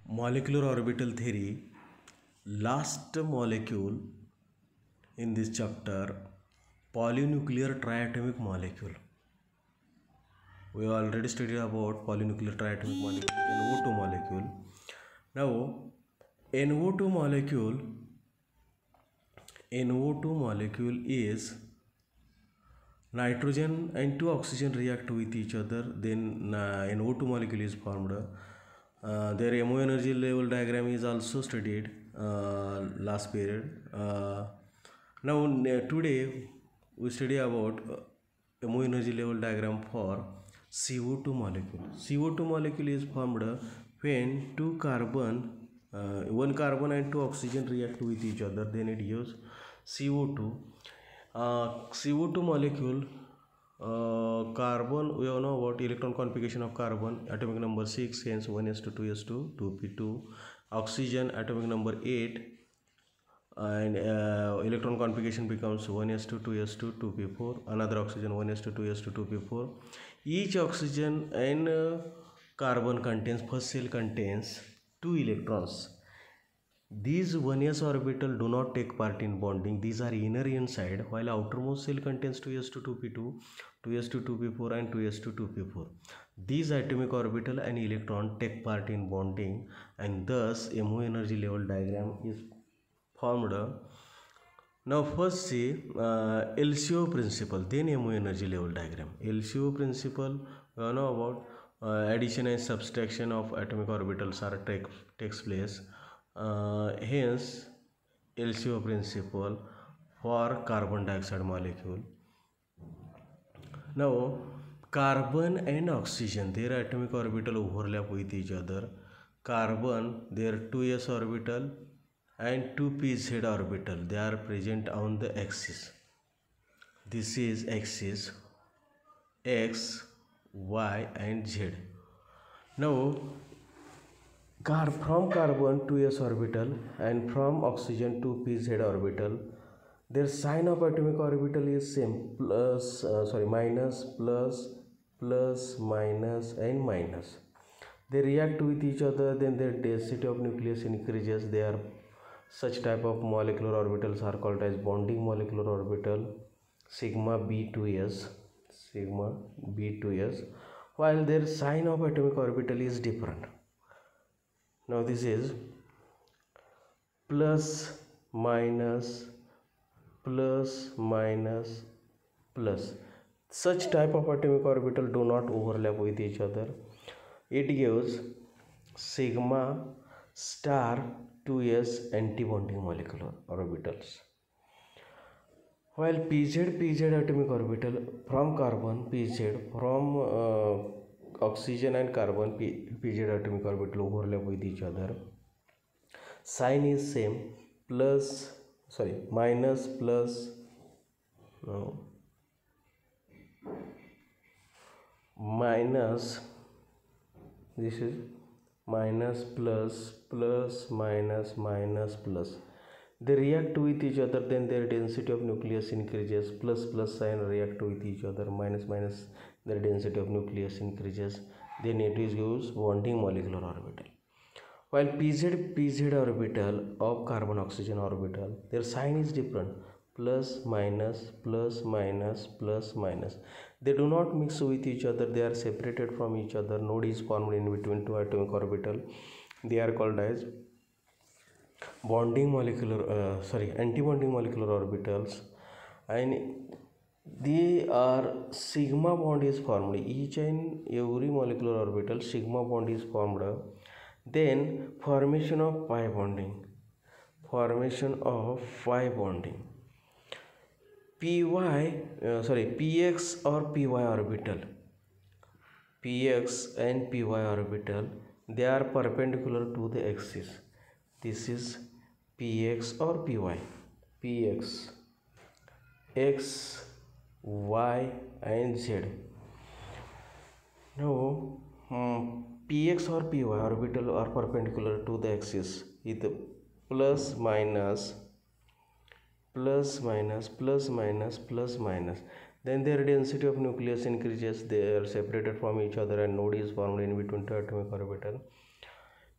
Molecular orbital theory, last molecule in this chapter, polynuclear triatomic molecule. We already studied about polynuclear triatomic molecule, NO2 molecule. Now, NO2 molecule is nitrogen and two oxygen react with each other, then NO2 molecule is formed. Their MO energy level diagram is also studied last period. Now today we study about MO energy level diagram for CO2 molecule. CO2 molecule is formed when one carbon and two oxygen react with each other, then it gives CO2. CO2 molecule, carbon, we all know about electron configuration of carbon, atomic number 6, hence 1s2 2s2 2p2. Oxygen, atomic number 8, and electron configuration becomes 1s2 2s2 2p4. Another oxygen, 1s2 2s2 2p4. Each oxygen and carbon contains, first cell contains 2 electrons. These 1s orbital do not take part in bonding. These are inner inside, while outermost cell contains 2s2 2p2, 2s2 2p4 and 2s2 2p4. These atomic orbital and electron take part in bonding, and thus MO energy level diagram is formed. Now first see LCO principle, then MO energy level diagram. LCO principle, we know about addition and subtraction of atomic orbitals takes place. Hence LCO principle for carbon dioxide molecule. Now carbon and oxygen, their atomic orbital overlap with each other. Carbon, their 2s orbital and 2pz orbital, they are present on the axis. This is axis x, y and z. Now from carbon 2s orbital and from oxygen 2pz orbital, their sign of atomic orbital is same, minus, plus, minus and minus. They react with each other, then their density of nucleus increases. They are such type of molecular orbitals are called as bonding molecular orbital, sigma b2s, while their sign of atomic orbital is different. Now this is plus, minus, plus, minus, plus. Such type of atomic orbital do not overlap with each other. It gives sigma star 2s antibonding molecular orbitals. While pz atomic orbital from carbon, pz from oxygen and carbon, pz atomic orbital overlap with each other. Sign is same, minus, plus, minus, this is minus, plus, minus, plus. They react with each other, then their density of nucleus increases. Plus sign react with each other, minus, their density of nucleus increases. Then it is used bonding molecular orbital. While pz orbital of carbon oxygen orbital, their sign is different, plus, minus. They do not mix with each other, they are separated from each other. Node is formed in between two atomic orbital. They are called as antibonding molecular orbitals, and they are sigma bond is formed. Each and every molecular orbital sigma bond is formed. Then formation of pi bonding, px or py orbital, px and py orbital, they are perpendicular to the axis. This is px or py, px, x, y and z. Now px or py orbital are perpendicular to the axis with plus minus. Then their density of nucleus increases. They are separated from each other and node is formed in between two atomic orbital.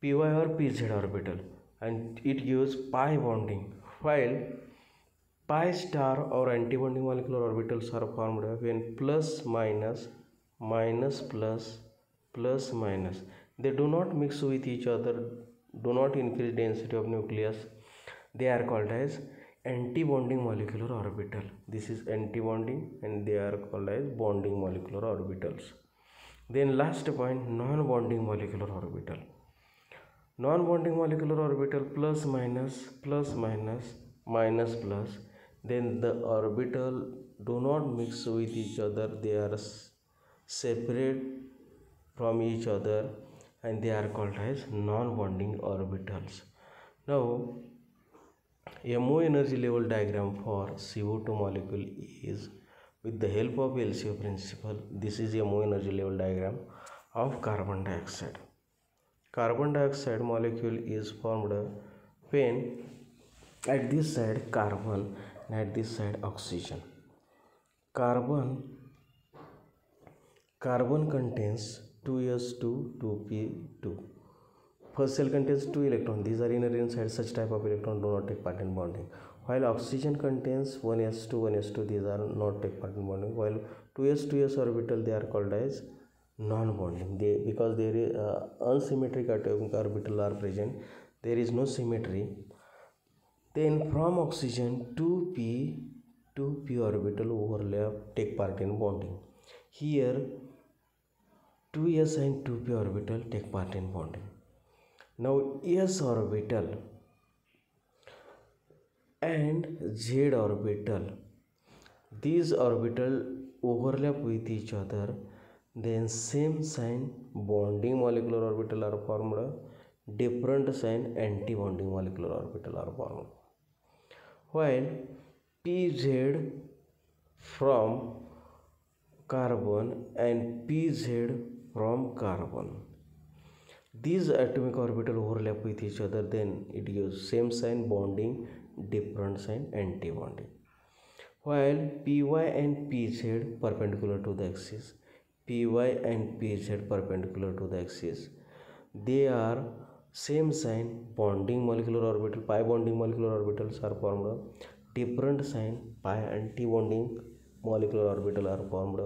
py or pz orbital, and it gives pi bonding, while pi star or antibonding molecular orbitals are formed when plus minus minus plus plus minus, they do not mix with each other, do not increase density of nucleus. They are called as anti-bonding molecular orbital. This is anti-bonding and they are called as bonding molecular orbitals. Then last point, non-bonding molecular orbital. Non-bonding molecular orbital plus minus plus minus minus plus, then the orbital do not mix with each other, they are separate from each other and they are called as non-bonding orbitals. Now MO energy level diagram for CO2 molecule is with the help of LCO principle. This is MO energy level diagram of carbon dioxide. Carbon dioxide molecule is formed when at this side carbon and at this side oxygen. Carbon contains 2s2 2p2. First cell contains 2 electrons. These are inner inside. Such type of electron do not take part in bonding. While oxygen contains 1s2 1s2. These are not take part in bonding. While 2s orbital, they are called as non-bonding. Because there is unsymmetric atomic orbital are present. There is no symmetry. Then from oxygen 2p orbital overlap take part in bonding. Here 2s and 2p orbital take part in bonding. Now s orbital and z orbital, these orbital overlap with each other, then same sign bonding molecular orbital are formed, different sign anti-bonding molecular orbital are formed. While pz from carbon and pz from carbon, these atomic orbital overlap with each other, then it gives same sign bonding, different sign anti-bonding. While py and pz perpendicular to the axis, py and pz perpendicular to the axis, they are same sign bonding molecular orbital, pi bonding molecular orbitals are formed, different sign pi anti-bonding molecular orbital are formed.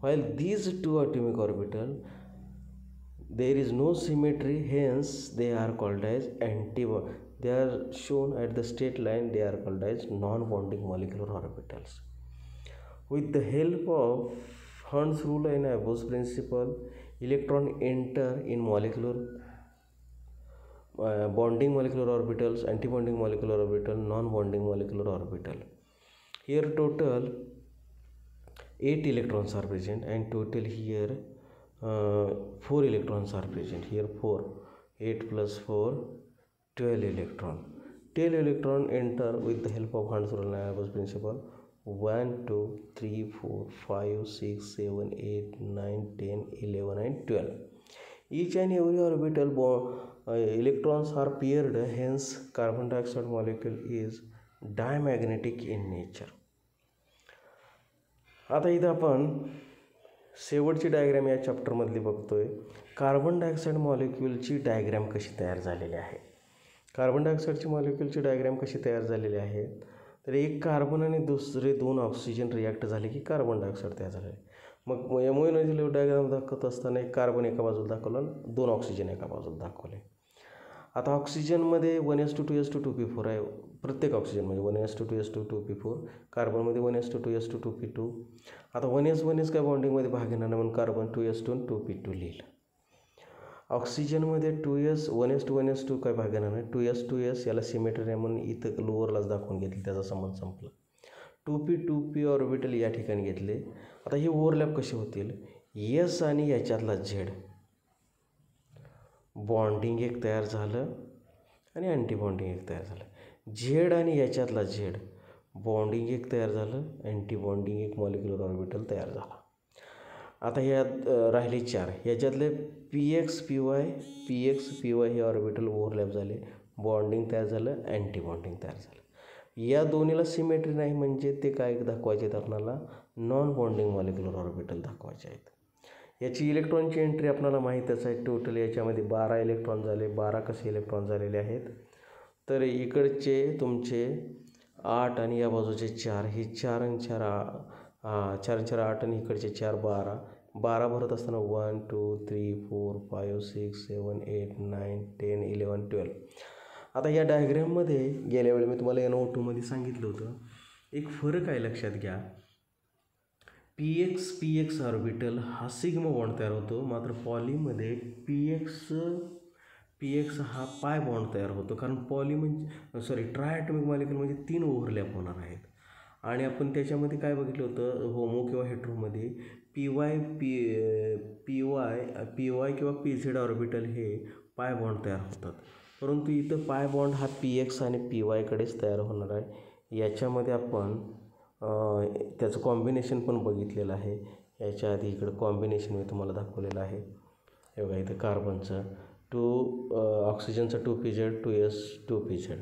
While these two atomic orbital, there is no symmetry, hence they are called as anti-bonding. They are shown at the straight line, they are called as non-bonding molecular orbitals. With the help of Hund's rule and Abbott's principle, electron enter in molecular bonding molecular orbitals, anti-bonding molecular orbital, non-bonding molecular orbital. Here total 8 electrons are present and total here 4 electrons are present. Here 4, 8 plus 4, 12 electron. 12 electron enter with the help of Hund's rule and Abbott's principle. 1, 2, 3, 4, 5, 6, 7, 8, 9, 10, 11 and 12. Each and every orbital electrons are paired, hence carbon dioxide molecule is diamagnetic in nature. आता इथं आपण शेवटची diagram या चॅप्टरमधली बघतोय. Carbon dioxide मॉलिक्यूलची diagram कशी तयार झालेली आहे. कार्बन डायऑक्साईडची मॉलिक्यूलची डायग्राम कशी तयार झालेली आहे, तर एक कार्बन आणि दुसरे 2 ऑक्सिजन रिॲक्ट झाले की कार्बन डायऑक्साईड तयार झाले. मग एमओ एनर्जी लेवल डायग्राम दाखवत असताना एक कार्बन एका बाजूला दाखवला, 2 ऑक्सिजन एका बाजूला दाखवले. आता ऑक्सिजनमध्ये 1s2 2s2 2p4 आहे. प्रत्येक ऑक्सिजनमध्ये 1s2 2s2 2p4, कार्बनमध्ये 1s2 2s2 2p2. आता 1s काय बॉन्डिंगमध्ये भाग घेणार नाही म्हणून कार्बन 2s2 2p2 लिहिलं. ऑक्सिजनमध्ये 1s2 काय भाग घेणार नाही, 2s याला सिमेट्री आहे म्हणून इथं लोअरलाच दाखवून घेतली, त्याचा संबंध संपला. 2p ऑर्बिटल या ठिकाणी घेतले. आता हे ओव्हरलॅप कसे होतील, s आणि याच्यातला z बॉन्डिंग एक तयार झालं आणि अँटी बॉन्डिंग एक तयार झालं. झेड आणि याच्यातला झेड बॉन्डिंग एक तयार झालं, अँटी बॉन्डिंग एक मॉलिक्युलर ऑर्बिटल तयार झाला. आता यात राहिले 4, याच्यातले px py हे ऑर्बिटल ओव्हरलॅप झाले, बॉन्डिंग तयार झालं, अँटी बॉन्डिंग तयार झालं. या दोन्हीला सिमेट्री नाही म्हणजे ते काय दाखवायचे आहेत आपल्याला, नॉन बॉन्डिंग मॉलिक्युलर ऑर्बिटल दाखवायचे आहेत. याची इलेक्ट्रॉनची एंट्री आपल्याला माहीतच आहे. टोटल याच्यामध्ये 12 इलेक्ट्रॉन झाले. 12 कसे इलेक्ट्रॉन झालेले आहेत, तर इकडचे तुमचे 8 आणि या बाजूचे 4, हे 4 आणि 4 4 4 8 आणि इकडचे 4 12 भरत असताना 1 2 3 4 5 6 7 8 9 10 11 12. आता या डायग्रॅममध्ये गेल्या वेळी मी तुम्हाला NO2 मध्ये सांगितलं होतं, एक फरक आहे लक्षात घ्या. px ऑर्बिटल हा सिग्मा बॉन्ड तयार होतो, मात्र पॉलीमध्ये px हा पाय बॉन्ड तयार होतो, कारण पॉली म्हणजे ट्राय ॲटॉमिक मॉलिक्यूल म्हणजे 3 ओव्हरलॅप होणार आहेत. आणि आपण त्याच्यामध्ये काय बघितलं होतं, होमो किंवा हेट्रोमध्ये पी वाय किंवा PZ ऑर्बिटल हे पाय बॉन्ड तयार होतात, परंतु इथं पाय बॉन्ड हा px आणि pyकडेच तयार होणार आहे. याच्यामध्ये आपण त्याचं कॉम्बिनेशन पण बघितलेलं आहे. याच्या आधी इकडं कॉम्बिनेशन मी तुम्हाला दाखवलेलं आहे. हे बघा, इथं कार्बनचं ऑक्सिजनचा 2pz 2s 2pz,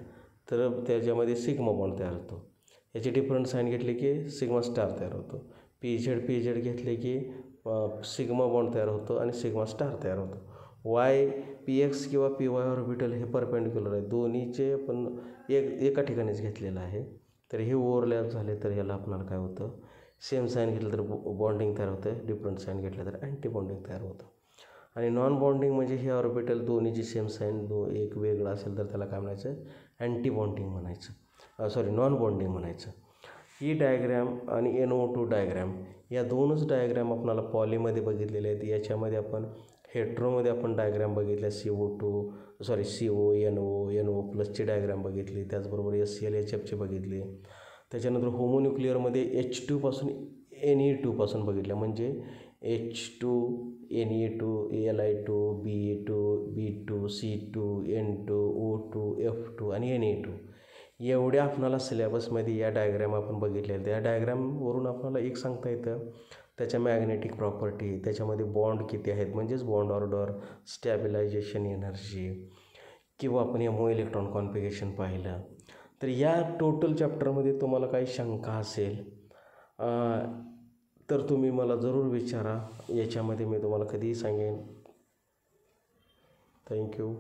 तर त्याच्यामध्ये सिग्मा बॉन्ड तयार होतो. याचे डिफरंट साईन घेतले की सिग्मा स्टार तयार होतो. pz घेतले की सिग्मा बॉन्ड तयार होतो आणि सिग्मा स्टार तयार होतो. px किंवा py ऑर्बिटल हे परपेंडिक्युलर आहे, दोन्हीचे पण एका ठिकाणीच घेतलेलं आहे. तर हे ओव्हरलॅप झाले तर याला आपल्याला काय होतं, सेम साईन घेतलं तर बॉन्डिंग तयार होतं, डिफरंट साईन घेतलं तर अँटी बॉन्डिंग तयार होतं. आणि नॉन बॉन्डिंग म्हणजे हे ऑर्बिटल दोन्हीची सेम साईन एक वेगळं असेल तर त्याला काय म्हणायचं, अँटी बॉन्डिंग म्हणायचं, नॉन बॉन्डिंग म्हणायचं. ही डायग्रॅम आणि NO2 डायग्रॅम या दोनच डायग्रॅम आपल्याला पॉलीमध्ये बघितलेले आहेत. याच्यामध्ये आपण हेट्रोमध्ये आपण डायग्रॅम बघितल्या, CO NO प्लसची डायग्रॅम बघितली, त्याचबरोबर SCl HFची बघितली. त्याच्यानंतर होमोन्यूक्लिअरमध्ये H2 पासून Ne2 पासून बघितल्या, म्हणजे H2 Ne2 Li2 Be2 B2 C2 N2 O2 F2 आणि Na2 एवढ्या आपणाला सिलेबसमध्ये या डायग्रॅम आपण बघितलेल्या. त्या डायग्रॅमवरून आपल्याला एक सांगता येतं, त्याच्या मॅग्नेटिक प्रॉपर्टी, त्याच्यामध्ये बॉन्ड किती आहेत, म्हणजेच बॉन्ड ऑर्डर, स्टॅबिलायझेशन एनर्जी, किंवा आपण MO इलेक्ट्रॉन कॉन्फिगरेशन पाहिलं. तर या टोटल चॅप्टरमध्ये तुम्हाला काही शंका असेल तर तुम्ही मला जरूर विचारा. याच्यामध्ये मी तुम्हाला कधीही सांगेन. थँक्यू.